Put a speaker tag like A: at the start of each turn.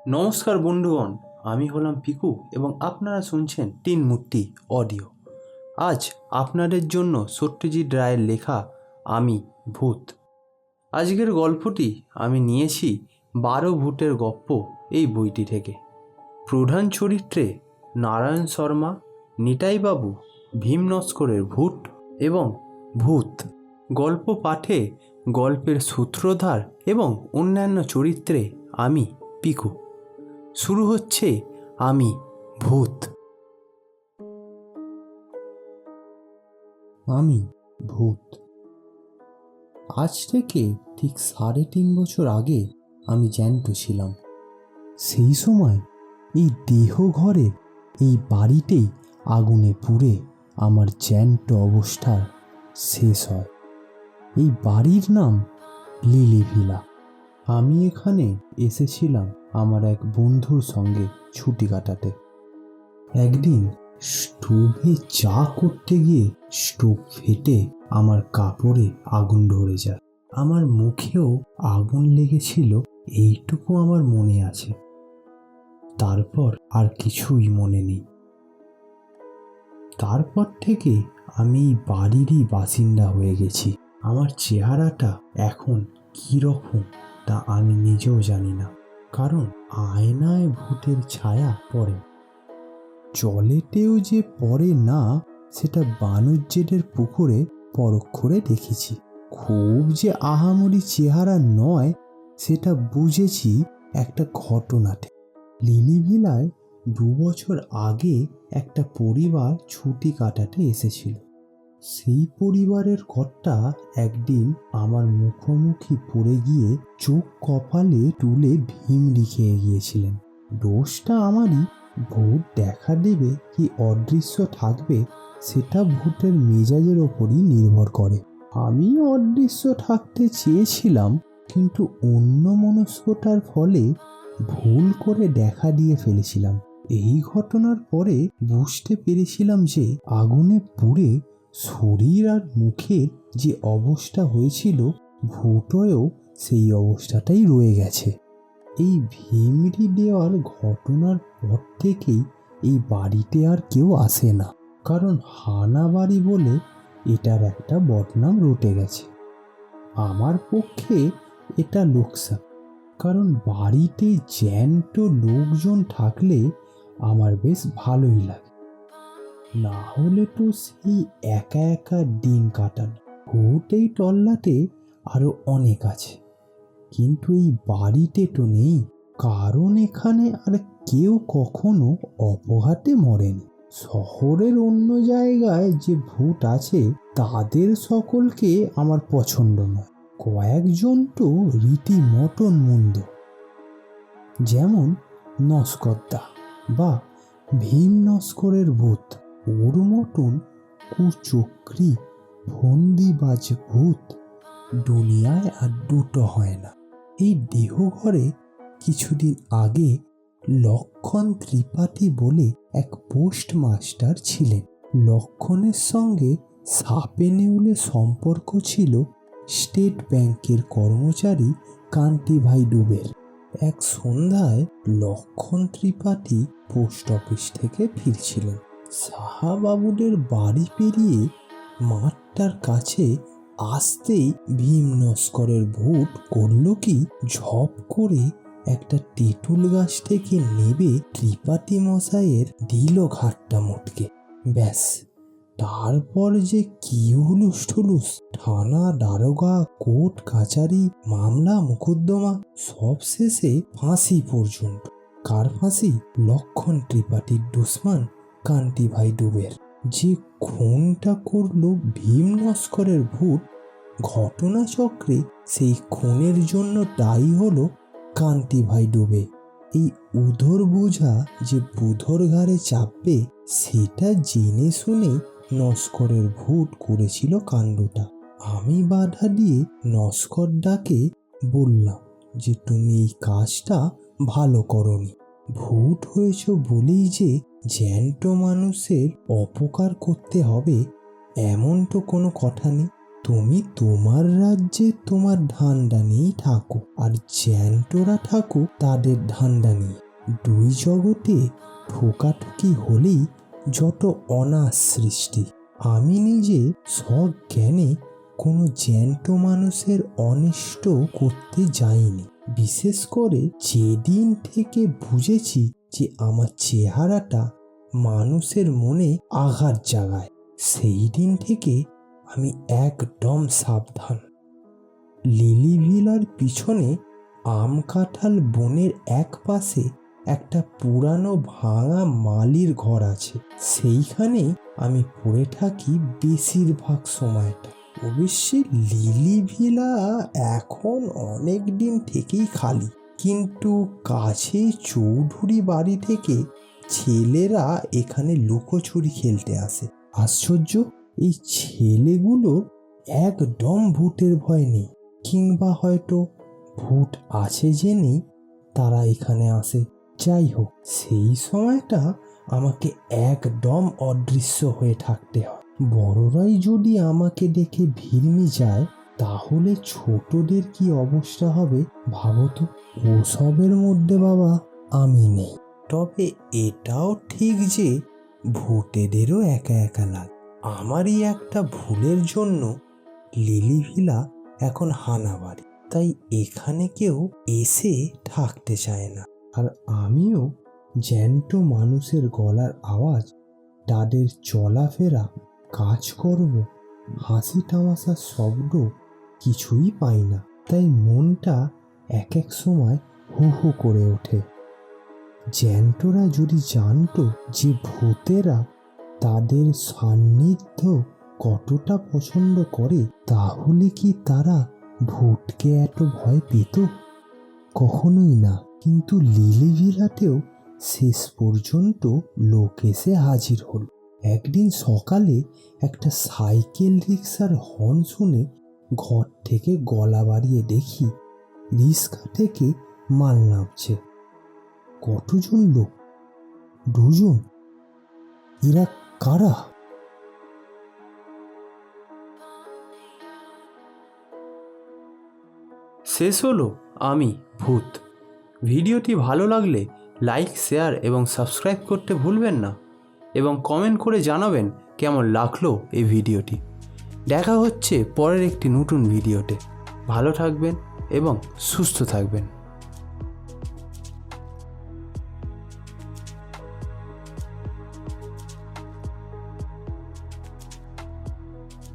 A: নমস্কার বন্ধুগণ, আমি হলাম পিকু এবং আপনারা শুনছেন তিন মূর্তি অডিও। আজ আপনাদের জন্য সত্যজিৎ রায়ের লেখা আমি ভূত। আজকের গল্পটি আমি নিয়েছি 12 ভূতের গপ্প এই বইটি থেকে। প্রধান চরিত্রে নারায়ণ শর্মা, নিতাইবাবু, ভীম নস্করের ভূত এবং ভূত। গল্প পাঠে গল্পের সূত্রধার এবং অন্যান্য চরিত্রে আমি পিকু। শুরু হচ্ছে আমি ভূত। আমি ভূত। আজ থেকে ঠিক 3.5 বছর আগে আমি জ্যান্ত ছিলাম। সেই সময় এই দেহ ঘরে, এই বাড়িতেই আগুনে পুড়ে আমার জ্যান্ত অবস্থা শেষ হয়। এই বাড়ির নাম লিলি ভিলা। আমি এখানে এসেছিলাম আমার এক বন্ধুর সঙ্গে ছুটি কাটাতে। একদিন স্টোভে চা করতে গিয়ে স্টোভ ফেটে আমার কাপড়ে আগুন ধরে যায়। আমার মুখেও আগুন লেগেছিল, এইটুকু আমার মনে আছে। তারপর আর কিছুই মনে নেই। তারপর থেকে আমি বাড়িরই বাসিন্দা হয়ে গেছি। আমার চেহারাটা এখন কি রকম তা আমি নিজেও জানি না, কারণ আয়নায় ভূতের ছায়া পড়ে। জলেতেও যে পড়ে না সেটা বানুজ্যেদের পুকুরে পরক্ষরে দেখেছি। খুব যে আহামরি চেহারা নয় সেটা বুঝেছি একটা ঘটনাতে। লিলি ভিলায় 2 বছর আগে একটা পরিবার ছুটি কাটাতে এসেছিল। সেই পরিবারের কর্তা একদিন আমার মুখোমুখি পড়ে গিয়ে চোখ কপালে তুলে ভিমড়ি খেয়ে গিয়েছিলেন। দোষটা আমারই। ভূত দেখা দেবে কি অদৃশ্য থাকবে সেটা ভূতের মেজাজের ওপরই নির্ভর করে। আমি অদৃশ্য থাকতে চেয়েছিলাম, কিন্তু অন্যমনস্কতার ফলে ভুল করে দেখা দিয়ে ফেলেছিলাম। এই ঘটনার পরে বুঝতে পেরেছিলাম যে আগুনে পুড়ে শরীর আর মুখের যে অবস্থা হয়েছিল, ভূতেও সেই অবস্থাটাই রয়ে গেছে। এই ভিমড়ি দেওয়ার ঘটনার পর থেকেই এই বাড়িতে আর কেউ আসে না, কারণ হানা বাড়ি বলে এটার একটা বদনাম রটে গেছে। আমার পক্ষে এটা লোকসান, কারণ বাড়িতে জ্যান্ত লোকজন থাকলে আমার বেশ ভালোই লাগে। না হলে তো সেই একা একা দিন কাটানো। ভূত এই টল্লাতে আরো অনেক আছে, কিন্তু এই বাড়িতে তো নেই, কারণ এখানে আর কেউ কখনো অপঘাতে মরেনি। শহরের অন্য জায়গায় যে ভূত আছে তাদের সকলকে আমার পছন্দ নয়। কয়েকজন তো রীতিমতন মন্দ, যেমন নস্করদা বা ভীম নস্করের ভূত। ওর মতন কুচক্রী ফন্দিবাজ ভূত দুনিয়ায় আর দুটো হয় না। এই দেহঘরে কিছুদিন আগে লক্ষণ ত্রিপাঠী বলে এক পোস্টমাস্টার ছিলেন। লক্ষণের সঙ্গে সাপে নেউলে সম্পর্ক ছিল স্টেট ব্যাংকের কর্মচারী কান্তিভাই ডুবের। এক সন্ধ্যায় লক্ষণ ত্রিপাঠী পোস্ট অফিস থেকে ফিরছিলেন। সাহাবাবুদের বাড়ি পেরিয়ে মাঠটার কাছে আসতেই ভীম নস্করের ভূত করল কি, ঝপ করে একটা তেঁতুল গাছ থেকে নেবে ত্রিপাঠী মশাইয়ের দিল ঘাটটা মোটকে। ব্যাস, তারপর যে কি হুলুস ঠুলুস, থানা, দারোগা, কোর্ট কাচারি, মামলা মোকদ্দমা, সব শেষে ফাঁসি পর্যন্ত। কার ফাঁসি? লক্ষণ ত্রিপাঠীর দুশ্মন কান্তিভাই ডুবের। যে খুনটা করলো ভীম নস্করের ভূত, ঘটনাচক্রে সেই খুনের জন্য দায়ী হলো কান্তিভাই ডুবে। এই উধর বোঝা যে বুধর ঘাড়ে চাপবে সেটা জেনে শুনে নস্করের ভূত করেছিল কাণ্ডটা। আমি বাধা দিয়ে নস্করদাকে বললাম যে তুমি এই কাজটা ভালো করনি। ভূত হয়েছ বলেই যে জ্যান্ত মানুষের অপকার করতে হবে এমন তো কোনো কথা নেই। তুমি তোমার রাজ্যে তোমার ধান্দা নিয়েই থাকো, আর জ্যান্টরা থাকুক তাদের ধান্দা নিয়ে। দুই জগতে ঠোকাঠুকি হলেই যত অনাশ সৃষ্টি। আমি নিজে সজ্ঞানে কোনো জ্যান্ত মানুষের অনিষ্ট করতে যাইনি। বিশেষ করে যেদিন থেকে বুঝেছি যে আমার চেহারাটা মানুষের মনে আঘাত জাগায়, সেই দিন থেকে আমি একদম সাবধান। লিলি ভিলার পিছনে আম কাঁঠাল বনের এক পাশে একটা পুরানো ভাঙা মালির ঘর আছে। সেইখানে আমি পড়ে থাকি বেশিরভাগ সময়টা। অবশ্যই লিলি ভিলা এখন অনেক দিন থেকেই খালি, কিন্তু কাছে চৌধুরী বাড়ি থেকে ছেলেরা এখানে লুকোচুরি খেলতে আসে। আশ্চর্য, এই ছেলেগুলোর একদম ভূতের ভয় নেই, কিংবা হয়তো ভূত আছে জেনেই তারা এখানে আসে। যাই হোক, সেই সময়টা আমাকে একদম অদৃশ্য হয়ে থাকতে হয়। বড়রাই যদি আমাকে দেখে ভিড়মি যায়, তাহলে ছোটদের কি অবস্থা হবে ভাবো তো। ওসবের মধ্যে বাবা আমি নেই। তবে এটাও ঠিক যে ভূতেদেরও একা একা লাগে। আমারই একটা ভুলের জন্য লিলি ভিলা এখন হানাবাড়ি, তাই এখানে কেউ এসে থাকতে চায় না। আর আমিও জ্যান্ত মানুষের গলার আওয়াজ, তাদের চলাফেরা, কাজকর্ম, হাসি তামাশার শব্দ কিছুই পাই না। তাই মনটা এক এক সময় হু হু করে ওঠে। জ্যান্তরা যদি জানতো যে ভূতেরা তাদের সান্নিধ্য কতটা পছন্দ করে, তাহলে কি তারা ভূতকে এত ভয় পেত? কখনোই না। কিন্তু লিলি ভিলাতেও শেষ পর্যন্ত লোক এসে হাজির হল। একদিন সকালে একটা সাইকেল রিক্সার হর্ন শুনে ঘর থেকে গলা বাড়িয়ে দেখি রিক্সা থেকে মাল নামছে। কতজন লোক? দুজন। এরা কারা?
B: শেষ হলো আমি ভূত। ভিডিওটি ভালো লাগলে লাইক, শেয়ার এবং সাবস্ক্রাইব করতে ভুলবেন না, এবং কমেন্ট করে জানাবেন কেমন লাগলো এই ভিডিওটি। দেখা হচ্ছে পরের একটি নতুন ভিডিওতে। ভালো থাকবেন এবং সুস্থ থাকবেন।